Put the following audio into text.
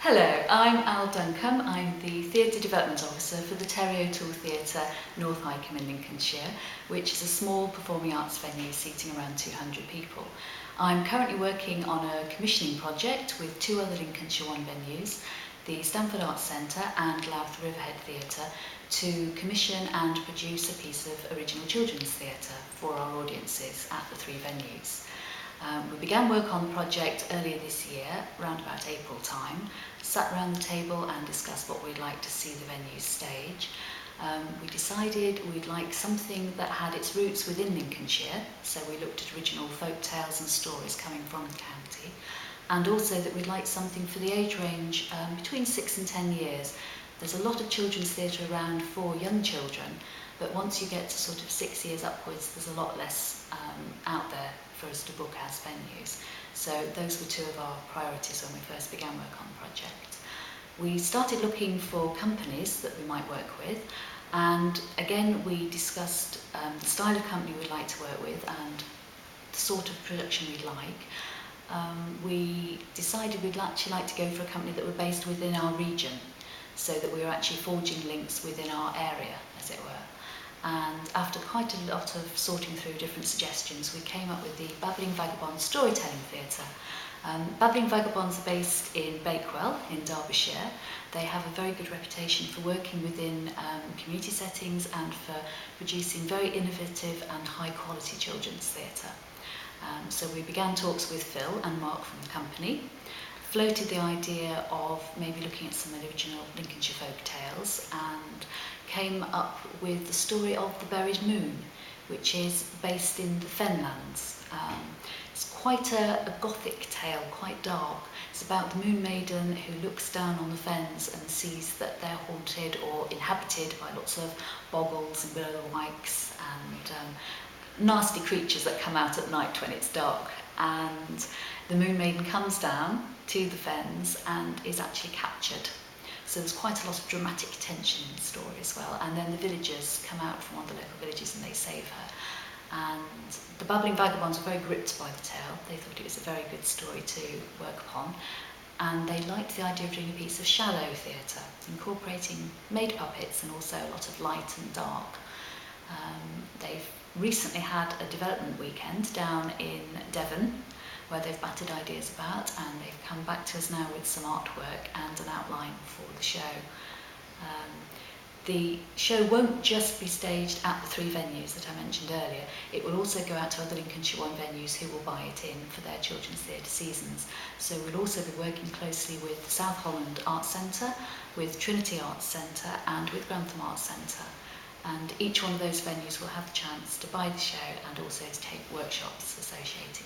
Hello, I'm Al Duncombe. I'm the Theatre Development Officer for the Toole Theatre, North Wycombe in Lincolnshire, which is a small performing arts venue seating around 200 people. I'm currently working on a commissioning project with two other Lincolnshire One Venues, the Sleaford Arts Centre and LOV Riverhead Theatre, to commission and produce a piece of original children's theatre for our audiences at the three venues. We began work on the project earlier this year, around about April time, sat around the table and discussed what we'd like to see the venues stage. We decided we'd like something that had its roots within Lincolnshire, so we looked at original folk tales and stories coming from the county, and also that we'd like something for the age range between 6 and 10 years. There's a lot of children's theatre around for young children, but once you get to sort of 6 years upwards, there's a lot less out there for us to book as venues. So those were two of our priorities when we first began work on the project. We started looking for companies that we might work with, and again we discussed the style of company we'd like to work with and the sort of production we'd like. We decided we'd actually like to go for a company that were based within our region, so that we were actually forging links within our area, as it were. And after quite a lot of sorting through different suggestions, we came up with the Babbling Vagabonds storytelling theatre. Babbling Vagabonds are based in Bakewell in Derbyshire. They have a very good reputation for working within community settings and for producing very innovative and high quality children's theatre. So we began talks with Phil and Mark from the company, floated the idea of maybe looking at some original Lincolnshire folk tales, and came up with the story of the Buried Moon, which is based in the Fenlands. It's quite a gothic tale, quite dark. It's about the Moon Maiden who looks down on the fens and sees that they're haunted or inhabited by lots of boggles and willow-wikes and nasty creatures that come out at night when it's dark. And the Moon Maiden comes down to the fens and is actually captured. So there's quite a lot of dramatic tension in the story as well. And then the villagers come out from one of the local villages and they save her. And the Babbling Vagabonds were very gripped by the tale. They thought it was a very good story to work upon. And they liked the idea of doing a piece of shallow theatre, incorporating made puppets and also a lot of light and dark. They've recently had a development weekend down in Devon, where they've batted ideas about, and they've come back to us now with some artwork and an outline for the show. The show won't just be staged at the three venues that I mentioned earlier. It will also go out to other Lincolnshire One venues who will buy it in for their children's theatre seasons. So we'll also be working closely with the South Holland Arts Centre, with Trinity Arts Centre and with Grantham Arts Centre. And each one of those venues will have the chance to buy the show and also to take workshops associated.